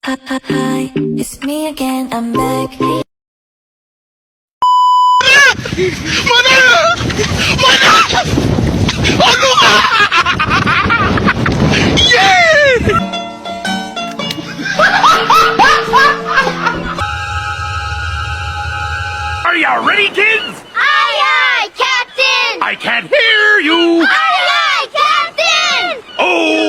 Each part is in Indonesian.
Hi, it's me again, I'm back. Are you ready, kids? Aye, aye, Captain! I can't hear you. Aye, aye, Captain! Oh!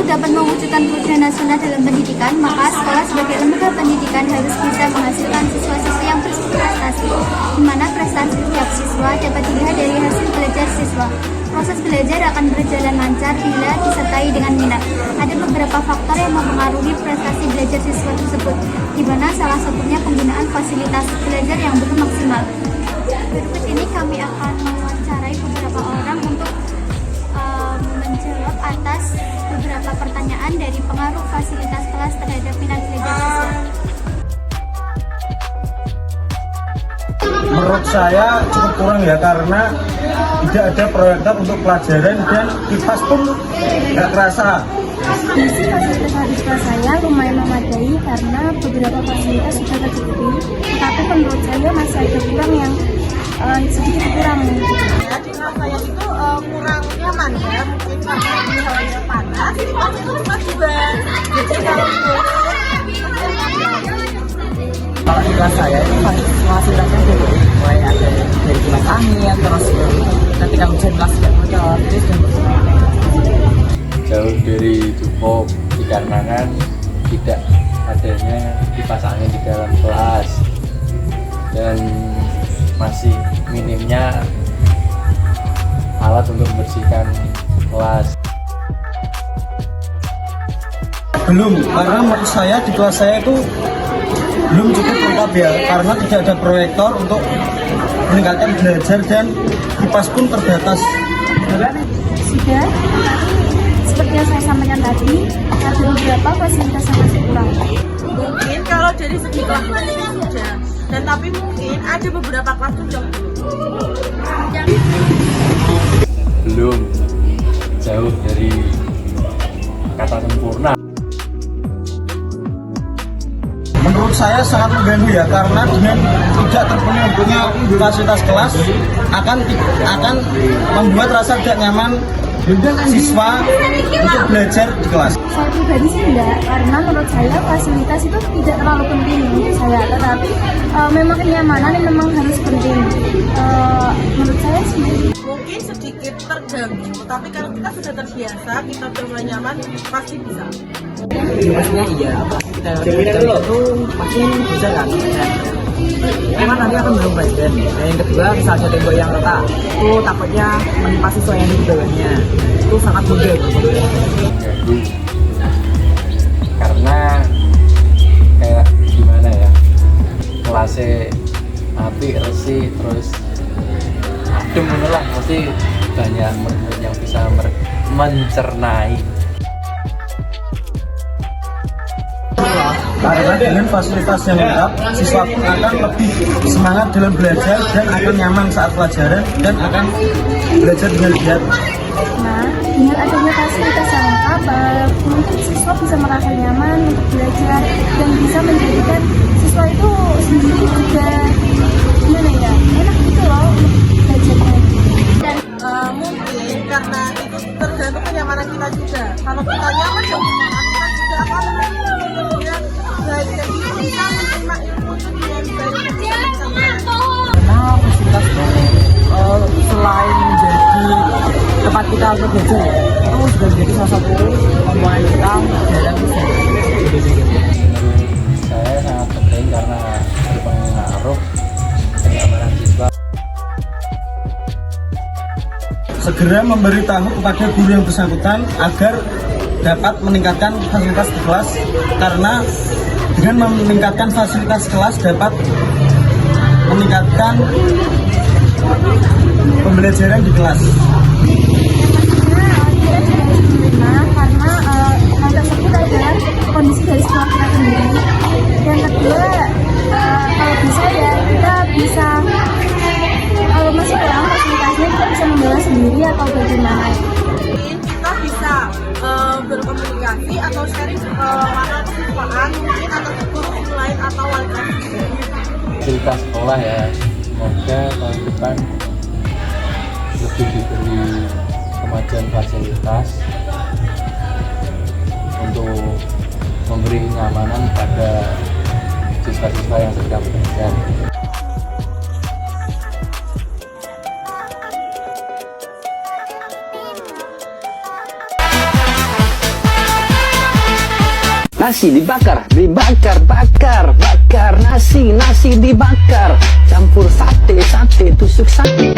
Dapat mewujudkan tujuan nasional dalam pendidikan, maka sekolah sebagai lembaga pendidikan harus bisa menghasilkan siswa-siswa yang berprestasi, di mana prestasi setiap siswa dapat dilihat dari hasil belajar siswa. Proses belajar akan berjalan lancar bila disertai dengan minat. Ada beberapa faktor yang mempengaruhi prestasi belajar siswa tersebut, di mana salah satunya penggunaan fasilitas belajar yang belum maksimal. Berikut ini kami akan mewawancarai beberapa orang untuk menjawab atas beberapa pertanyaan dari pengaruh fasilitas kelas terhadap minat belajar siswa. Menurut saya cukup kurang ya, karena tidak ada proyektor untuk pelajaran dan kipas pun nggak kerasa. Kondisi fasilitas mahasiswa saya lumayan memadai karena beberapa fasilitas sudah tercukupi, tetapi menurut saya masih ada kurang yang sedikit kurang. Ya, di kelas saya itu kurang nyaman ya, mungkin karena di hawanya panas, itu cuma juga. Jadi kalau di kelas saya itu fasilitasnya dulu mulai ada dari kipas angin, terus ketika hujan kelas tidak bocor, terus jauh dari cukup dikarenakan tidak adanya kipas angin di dalam kelas dan masih minimnya alat untuk membersihkan kelas. Belum, karena menurut saya di kelas saya itu belum cukup lengkap ya, karena tidak ada proyektor untuk meningkatkan belajar dan kipas pun terbatas. Sudah, seperti yang saya sampaikan tadi, ada beberapa fasilitas yang masih kurang. mungkin kalau dari segi kelas ini sudah, dan tapi mungkin ada beberapa kelas sudah Belum, jauh dari kata sempurna. Menurut saya sangat mengganggu ya, karena dengan tidak terpenuhinya fasilitas kelas akan membuat rasa tidak nyaman siswa untuk belajar di kelas. Saya pribadi sih enggak, karena menurut saya fasilitas itu tidak terlalu penting untuk saya, tetapi memang kenyamanan yang memang harus penting. Menurut saya sih mungkin sedikit terganggu, tapi kalau kita sudah terbiasa, kita coba nyaman, pasti bisa. pastinya iya, kita itu pasti bisa kan. Memang nanti akan belum badan. Dan yang kedua, misalnya tembok yang retak, itu takutnya menimpa siswa yang di bawahnya. Itu sangat mudah. Mengganggu karena kayak gimana ya, kelasnya api resi terus adem gitu lah, mesti banyak murid yang bisa mencernai. Karena dengan fasilitas yang lengkap, siswa pun akan lebih semangat dalam belajar dan akan nyaman saat pelajaran dan akan belajar dengan giat. Nah, dengan adanya fasilitas yang lengkap, mungkin siswa bisa merasa nyaman untuk belajar dan bisa menjadikan siswa itu sendiri juga gimana ya, enak gitu loh untuk belajarnya. Dan Mungkin karena itu tergantung kenyamanan kita juga. Kalau kita nyaman, ya kita juga akan kemudian belajar itu bisa menerima ilmu itu dengan baik. Karena fasilitas selain menjadi tempat kita untuk belajar ya, itu sudah menjadi salah satu komponen kita dalam Menurut saya sangat penting karena berpengaruh kenyamanan siswa. Segera memberitahu kepada guru yang bersangkutan agar dapat meningkatkan fasilitas di kelas, karena dengan meningkatkan fasilitas kelas dapat meningkatkan pembelajaran di kelas. kita juga harus menerima karena hal tersebut adalah kondisi dari sekolah kita sendiri. Dan kedua, kalau bisa ya bisa kalau masih kurang fasilitasnya kita bisa membawa sendiri atau bagaimana? Kita bisa berkomunikasi atau sharing mana kesempatan mungkin atau guru lain atau wali kelas. Fasilitas sekolah ya, semoga tahun depan lebih diberi kemajuan fasilitas untuk memberi kenyamanan pada siswa-siswa yang sedang belajar. Nasi dibakar, bakar nasi dibakar, campur sate, tusuk sate.